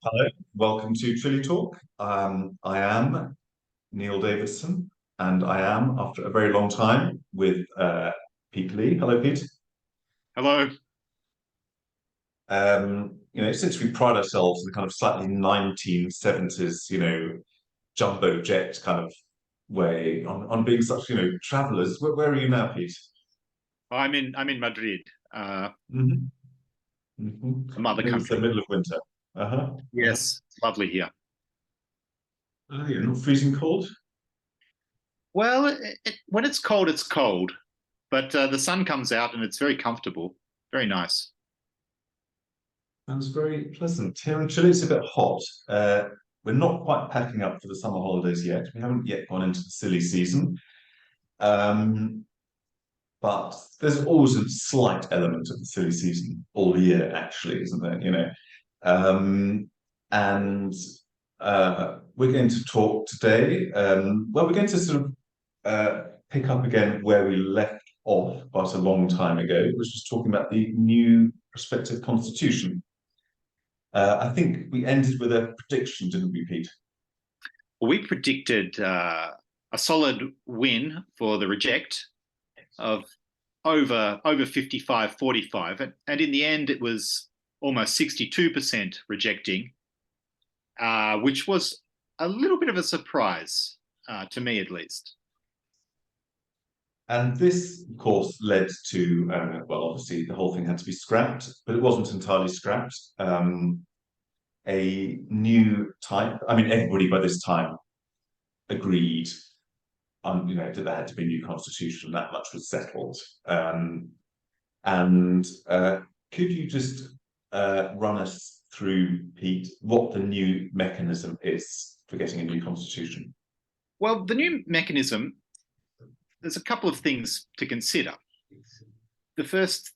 Hello, welcome to Chile Talk. I am Neil Davidson, and I am, after a very long time, with Pete Lee. Hello, Pete. Hello. Since we pride ourselves in the kind of slightly 1970s, jumbo jet kind of way on being such, travelers, where are you now, Pete? I'm in Madrid, Hmm. Hmm. the mother It's the country. middle of winter. Uh-huh. Uh-huh. Yes, lovely here. Oh, you're not freezing cold? Well, when it's cold, it's cold, but the sun comes out and it's very comfortable, very nice. Sounds very pleasant. Here in Chile, it's a bit hot. We're not quite packing up for the summer holidays yet. We haven't yet gone into the silly season. Um, but there's always a slight element of the silly season all year, actually, isn't there? And we're going to talk today. We're going to sort of pick up again where we left off quite a long time ago, which was talking about the new prospective constitution. I think we ended with a prediction, didn't we, Pete? We predicted a solid win for the reject of over 55-45, and in the end, it was almost 62% rejecting, which was a little bit of a surprise to me, at least. And this, of course, led to, obviously the whole thing had to be scrapped, but it wasn't entirely scrapped. A new type, everybody by this time agreed that there had to be a new constitution, that much was settled. And could you just run us through, Pete, what the new mechanism is for getting a new constitution? Well, the new mechanism, there's a couple of things to consider. The first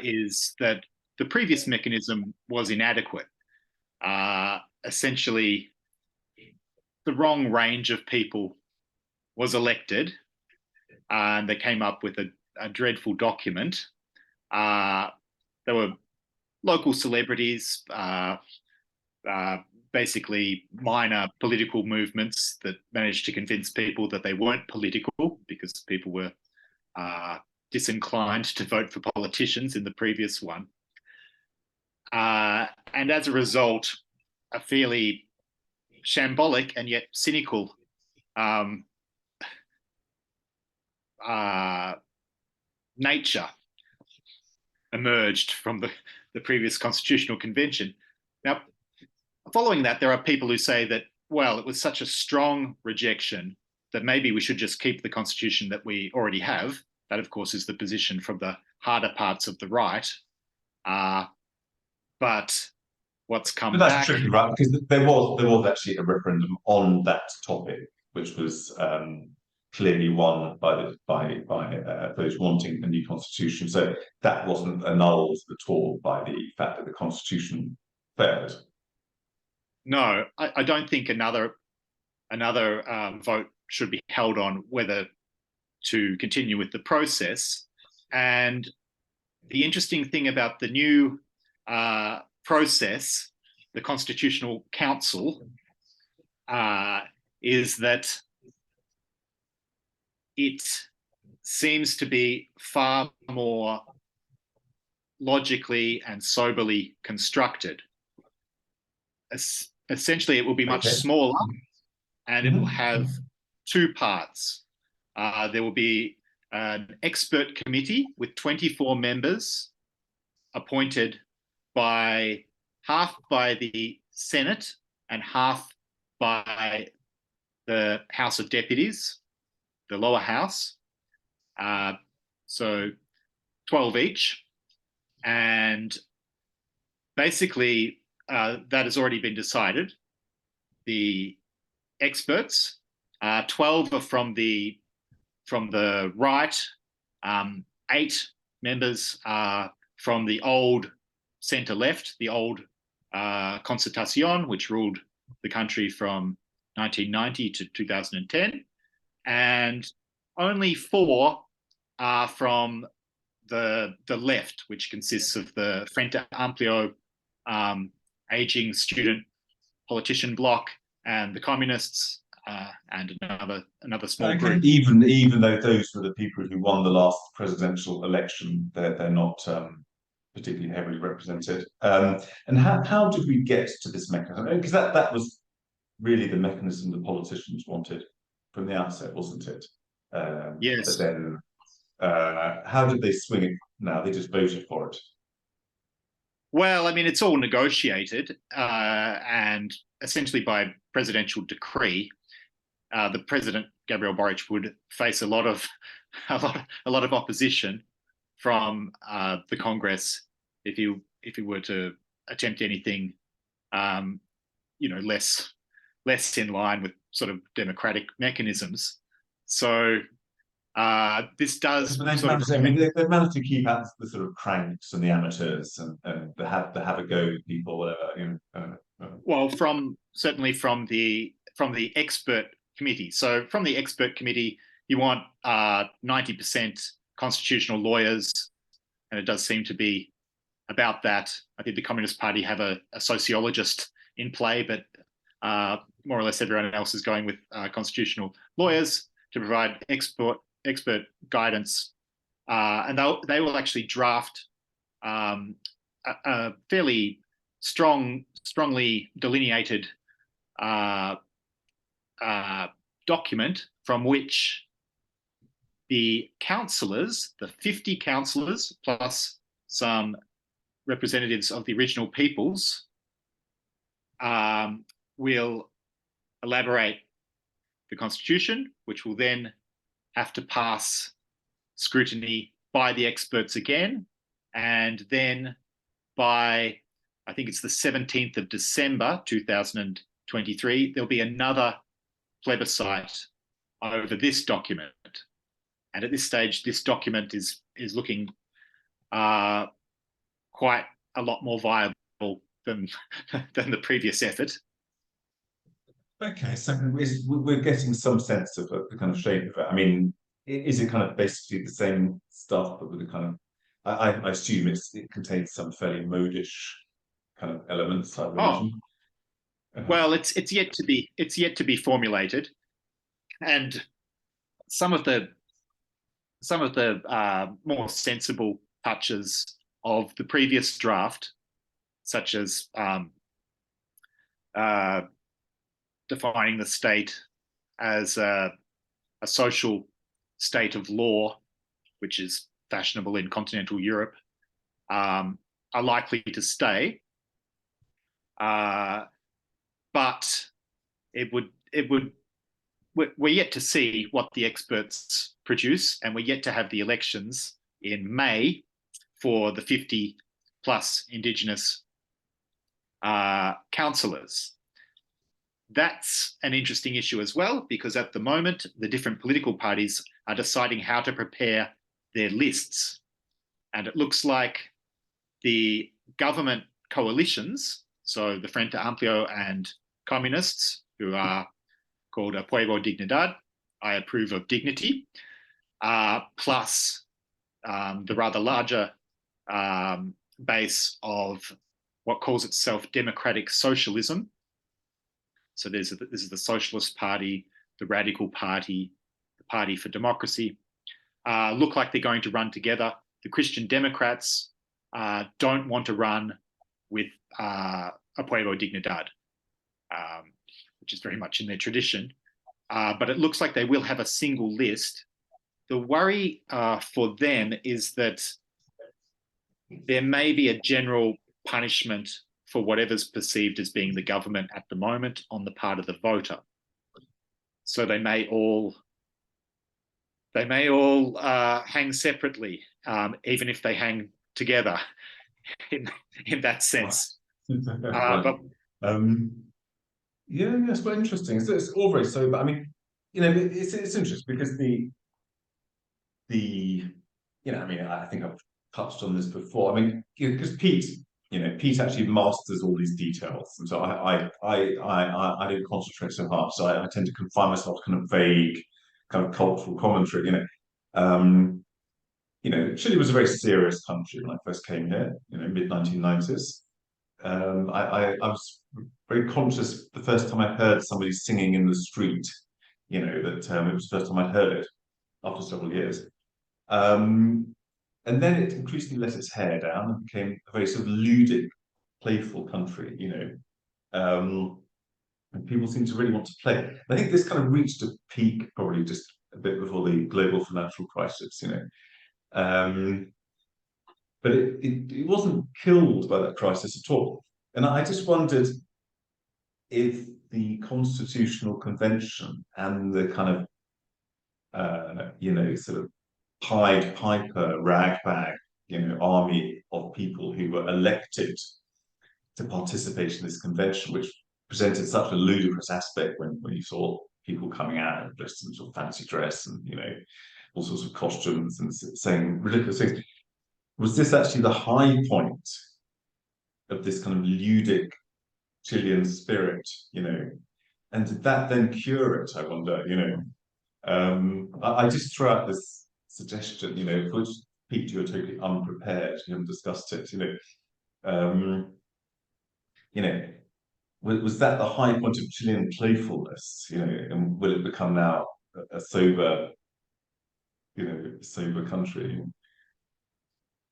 is that the previous mechanism was inadequate. Essentially, the wrong range of people was elected, and they came up with a dreadful document. There were local celebrities, basically minor political movements that managed to convince people that they weren't political because people were disinclined to vote for politicians in the previous one. And as a result, a fairly shambolic and yet cynical nature emerged from the previous constitutional convention. Now, following that, there are people who say that, well, it was such a strong rejection that maybe we should just keep the constitution that we already have. That, of course, is the position from the harder parts of the right. But what's But come that's back? tricky, right? Because there was actually a referendum on that topic, which was clearly won by those wanting a new constitution. So that wasn't annulled at all by the fact that the constitution failed. No, I don't think another vote should be held on whether to continue with the process. And the interesting thing about the new process, the Constitutional Council, is that it seems to be far more logically and soberly constructed. Essentially, it will be much Okay. smaller, and it will Mhm. have two parts. There will be an expert committee with 24 members appointed by half by the Senate and half by the House of Deputies, the lower house. So 12 each. And basically, that has already been decided. The experts, 12 are from the right, 8 members are from the old centre left, the old Concertación, which ruled the country from 1990 to 2010, and only 4 are from the left, which consists of the Frente Amplio aging student politician bloc and the communists and another small Okay, group. even though those were the people who won the last presidential election, they're not particularly heavily represented. And how did we get to this mechanism? Because that was really the mechanism the politicians wanted from the outset, wasn't it? But Yes. then, how did they swing it? Now they just voted for it. Well, I mean, it's all negotiated and essentially by presidential decree. The president Gabriel Boric would face a lot of opposition from the Congress if he were to attempt anything, less in line with sort of democratic mechanisms. So this does But they've sort of managed, I mean, they've managed to keep out the sort of cranks and the amateurs and the have a go people, whatever. well certainly from the expert committee. So from the expert committee, you want 90% constitutional lawyers, and it does seem to be about that. I think the Communist Party have a sociologist in play, but more or less everyone else is going with constitutional lawyers to provide expert guidance, and they will actually draft a fairly strongly delineated document from which the councillors, the 50 councillors plus some representatives of the original peoples, will elaborate the constitution, which will then have to pass scrutiny by the experts again. And then by, I think it's the 17th of December 2023, there'll be another plebiscite over this document. And at this stage, this document is looking quite a lot more viable than the previous effort. Okay, so we're getting some sense of the kind of shape of it. I mean, is it kind of basically the same stuff, but with a kind of, I assume it contains some fairly modish kind of elements, I would Oh, imagine. well, it's yet to be formulated, and some of the more sensible touches of the previous draft, such as defining the state as a social state of law, which is fashionable in continental Europe, are likely to stay. But we're yet to see what the experts produce, and we're yet to have the elections in May for the 50 plus Indigenous councillors. That's an interesting issue as well, because at the moment, the different political parties are deciding how to prepare their lists. And it looks like the government coalitions, so the Frente Amplio and communists, who are called Apruebo Dignidad, I approve of dignity, plus the rather larger base of what calls itself democratic socialism. So this is the Socialist Party, the Radical Party, the Party for Democracy, look like they're going to run together. The Christian Democrats don't want to run with Apruebo Dignidad, which is very much in their tradition. But it looks like they will have a single list. The worry for them is that there may be a general punishment for whatever's perceived as being the government at the moment on the part of the voter. So they may all hang separately, even if they hang together in that sense. But yeah, it's quite interesting. It's all very sober. I mean, it's interesting because I mean, I think I've touched on this before. I mean, because Pete actually masters all these details, and so I don't concentrate so hard. So I tend to confine myself to kind of vague, kind of cultural commentary. Chile was a very serious country when I first came here. Mid 1990s. I was very conscious the first time I heard somebody singing in the street, that it was the first time I'd heard it after several years. Um, and then it increasingly let its hair down and became a very sort of ludic, playful country. And people seem to really want to play. And I think this kind of reached a peak probably just a bit before the global financial crisis. Um, but it wasn't killed by that crisis at all. And I just wondered if the Constitutional Convention and the kind of sort of Pied Piper ragbag army of people who were elected to participate in this convention, which presented such a ludicrous aspect when you saw people coming out and dressed in sort of fancy dress and all sorts of costumes and saying ridiculous things. Was this actually the high point of this kind of ludic Chilean spirit? And did that then cure it? I wonder. I just throw out this suggestion. For which Pete, you're totally unprepared. You haven't discussed it. Um, you know, was that the high point of Chilean playfulness? And will it become now a sober, sober country?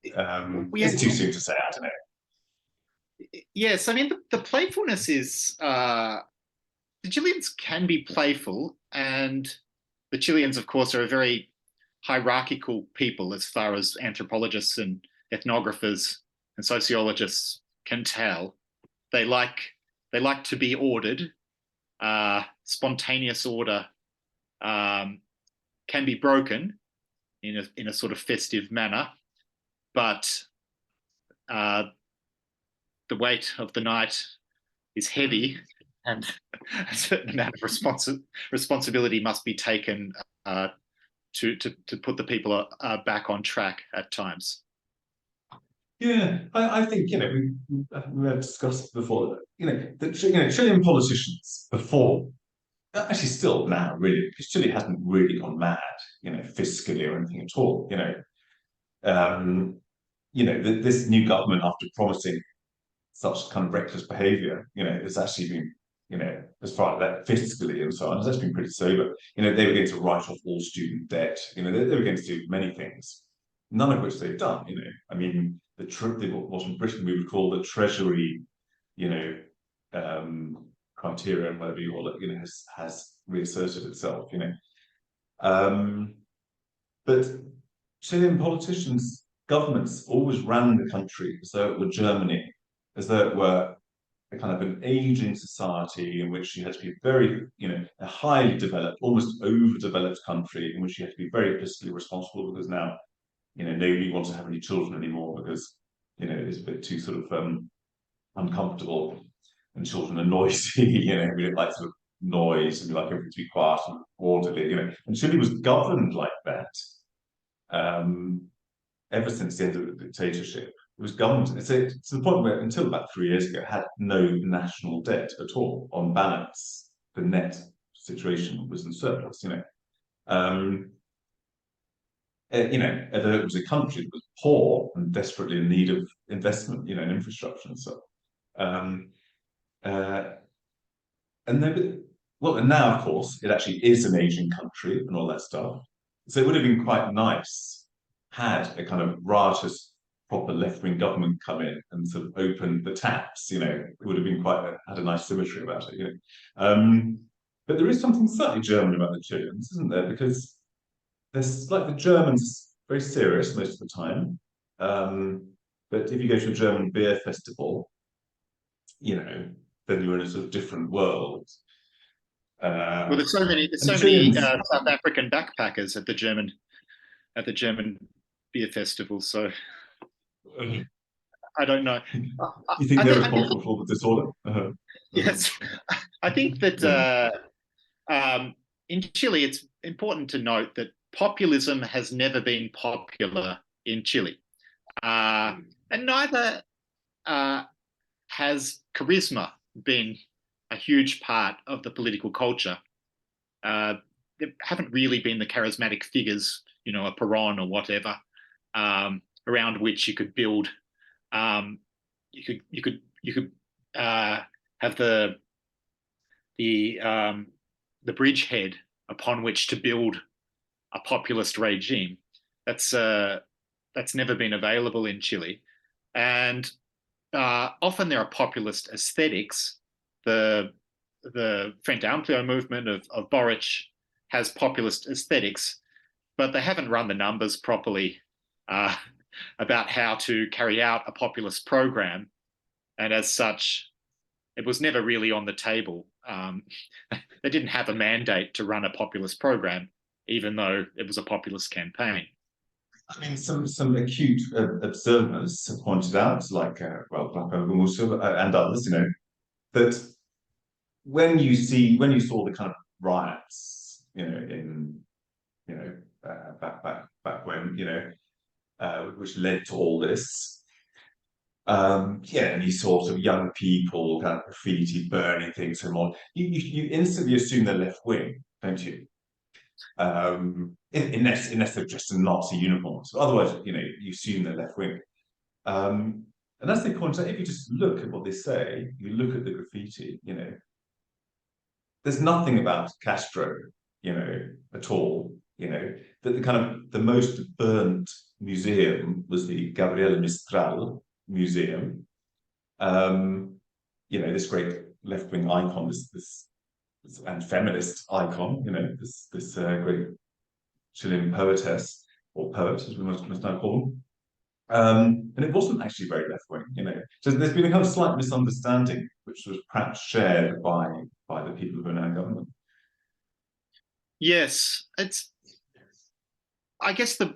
Yeah. It's too soon to say. I don't know. Yes, I mean the playfulness is the Chileans can be playful, and the Chileans, of course, are a very hierarchical people as far as anthropologists and ethnographers and sociologists can tell. They like to be ordered. Spontaneous order can be broken in a sort of festive manner, but the weight of the night is heavy, and a certain amount of responsibility must be taken to put the people back on track at times. Yeah, I think we have discussed before. That Chilean politicians before, actually still now really, because Chile hasn't really gone mad, fiscally or anything at all. This new government, after promising such kind of reckless behaviour, it's actually been, as far as that fiscally and so on, it's actually been pretty sober. They were going to write off all student debt. They were going to do many things, none of which they've done. I mean, what in Britain we would call the Treasury, criteria, and whatever you call it, has reasserted itself. But Chilean politicians, governments always ran the country as though it were Germany, as though it were a kind of an aging society in which you had to be very, a highly developed, almost overdeveloped country in which you had to be very fiscally responsible because now, nobody wants to have any children anymore because, it's a bit too sort of uncomfortable and children are noisy, we don't like sort of noise and we like everything to be quiet and orderly, And Chile was governed like that ever since the end of the dictatorship. It was government. It's to the point where, until about 3 years ago, it had no national debt at all. On balance, the net situation was in surplus. Although it was a country that was poor and desperately in need of investment, in infrastructure and so. Uh, and then, well, and now of course it actually is an Asian country and all that stuff. So it would have been quite nice had a kind of riotous proper left-wing government come in and sort of open the taps, it would have been had a nice symmetry about it, But there is something slightly German about the Chileans, isn't there? Because there's like the Germans very serious most of the time. But if you go to a German beer festival, then you're in a sort of different world. Well, there's so many South African backpackers at the German beer festival, so I don't know. You think they're responsible for the disorder? Yes, I think that in Chile, it's important to note that populism has never been popular in Chile, and neither has charisma been a huge part of the political culture. There haven't really been the charismatic figures, a Perón or whatever, around which you could build. You could you could have the the bridgehead upon which to build a populist regime. That's never been available in Chile, and often there are populist aesthetics. The Frente Amplio movement of Boric has populist aesthetics, but they haven't run the numbers properly uh, about how to carry out a populist program, and as such, it was never really on the table. They didn't have a mandate to run a populist program, even though it was a populist campaign. I mean, some acute observers have pointed out, like well, and others, that when you saw the kind of riots, in back when, which led to all this, yeah, and you saw sort of young people kind of graffiti, burning things, and on. You instantly assume they're left wing, don't you? Unless they're dressed in Nazi uniforms. Otherwise, you assume they're left wing. And as they point out, if you just look at what they say, you look at the graffiti, there's nothing about Castro, at all. That the kind of the most burnt museum was the Gabriela Mistral Museum. This great left-wing icon, this and feminist icon, this great Chilean poetess, or poet, as we must now call them. And it wasn't actually very left wing, So there's been a kind of slight misunderstanding, which was perhaps shared by the people who are now in government. Yes, it's. I guess the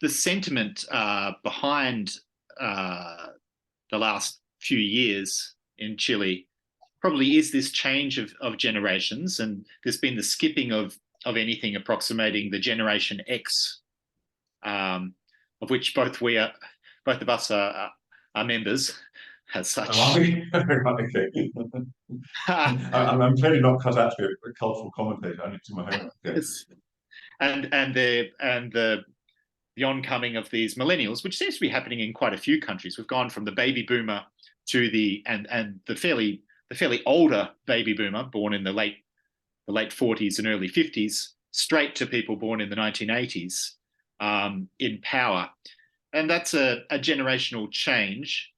sentiment behind the last few years in Chile probably is this change of generations, and there's been the skipping of anything approximating the Generation X, of which both of us are members, as such. Oh, okay. I'm clearly not cut out to be a cultural commentator. I need to do my homework. Yes. And the oncoming of these millennials, which seems to be happening in quite a few countries. We've gone from the baby boomer to the fairly older baby boomer, born in the late 40s and early 50s, straight to people born in the 1980s in power. And that's a generational change.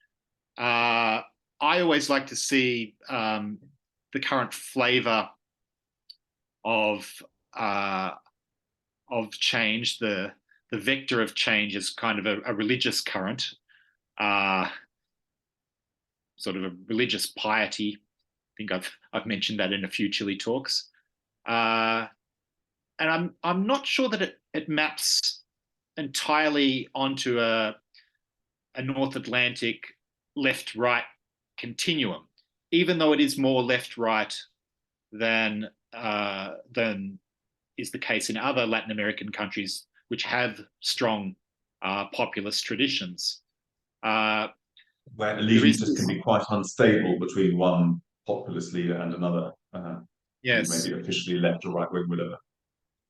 I always like to see the current flavour of change, the vector of change is kind of a religious current, sort of a religious piety. I think I've mentioned that in a few Chile talks, and I'm not sure that it maps entirely onto a North Atlantic left-right continuum, even though it is more left-right than is the case in other Latin American countries which have strong populist traditions. Where allegiances can be quite unstable between one populist leader and another. Yes. Maybe officially left or right wing, whatever.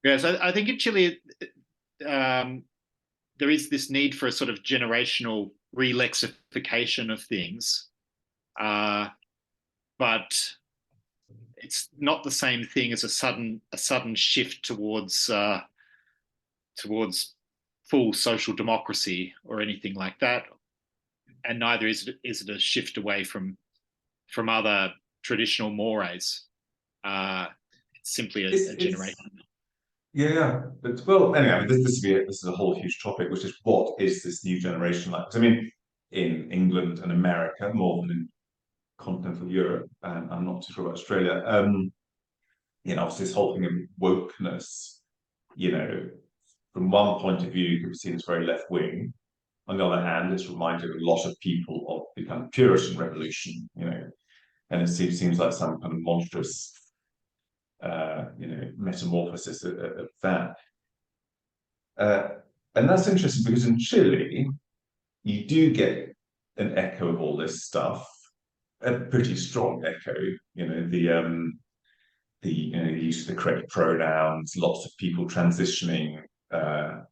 Yes, I think in Chile there is this need for a sort of generational relexification of things, but it's not the same thing as a sudden shift towards full social democracy or anything like that, and neither is it a shift away from other traditional mores. It's simply a generation. Yeah. But well, anyway, this is a whole huge topic, which is what is this new generation like? Because I mean, in England and America, more than in continental Europe, and I'm not too sure about Australia. Obviously this whole thing of wokeness, from one point of view, you can be seen as very left wing. On the other hand, it's reminded a lot of people of the kind of Puritan revolution, and it seems like some kind of monstrous, metamorphosis of that. And that's interesting because in Chile, you do get an echo of all this stuff, a pretty strong echo. The use of the correct pronouns, lots of people transitioning, but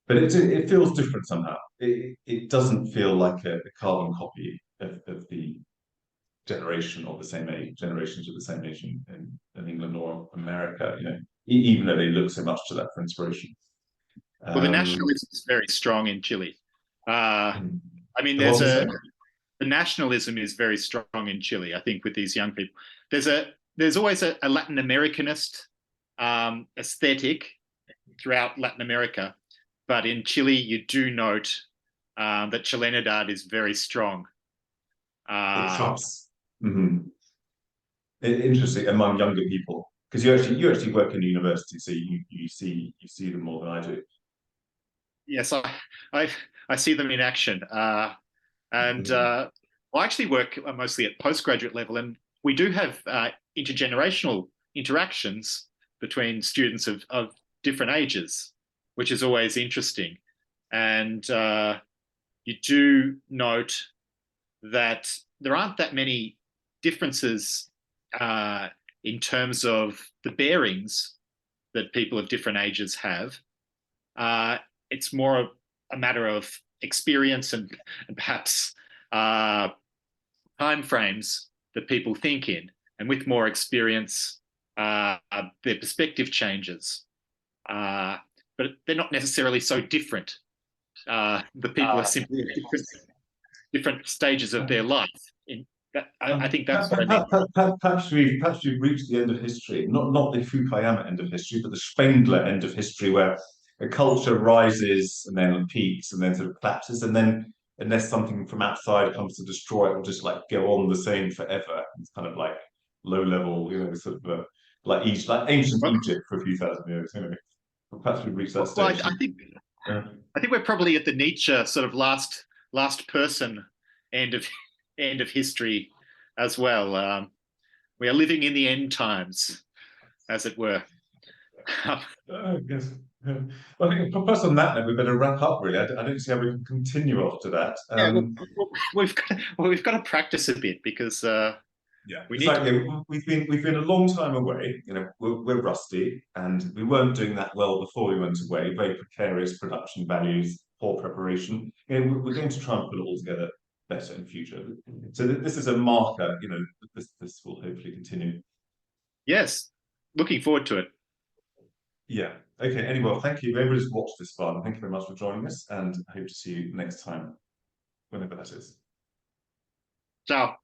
it feels different somehow. It doesn't feel like a carbon copy of the generation of the same age, generations of the same age in England or America, even though they look so much to that for inspiration. Well, the Um, nationalism is very strong in Chile. hmm. I mean, The what was it? the nationalism is very strong in Chile. I think with these young people, there's always a Latin Americanist aesthetic throughout Latin America, but in Chile you do note that Chilenidad is very strong. It Uh, trumps. Hmm. Interesting among younger people because you actually work in university, so you see them more than I do. yes, I I see them in action, and Mhm. I actually work mostly at postgraduate level, and we do have intergenerational interactions between students of different ages, which is always interesting. And you do note that there aren't that many differences uh, in terms of the bearings that people of different ages have. Uh, it's more a matter of experience and perhaps uh, time frames that people think in. And with more experience, their perspective changes. Uh, but they're not necessarily so different. The people are simply at different stages of their life. I think that's what I mean. Perhaps we've reached the end of history, not the Fukuyama end of history, but the Spengler end of history, where a culture rises and then peaks and then sort of collapses, and then unless something from outside comes to destroy it, will just like go on the same forever. It's kind of like low level, sort of like ancient Well, Egypt for a few thousand years. Perhaps we've reached that well, stage. Uh, I think we're probably at the Nietzsche sort of last person end of end of history as well. We are living in the end times, as it were. I guess. Well, I think perhaps on that note, we better wrap up. Really, I don't see how we can continue after that. Yeah, we've got to practice a bit because Yeah, we it's need like to. we've been a long time away. We're rusty, and we weren't doing that well before we went away. Very precarious production values, poor preparation. We're going to try and put it all together better in future. So this is a marker. This will hopefully continue. Yes, looking forward to it. Yeah. Okay. Anyway, thank you. Everybody's watched this far. And thank you very much for joining us, and I hope to see you next time, whenever that is. Ciao.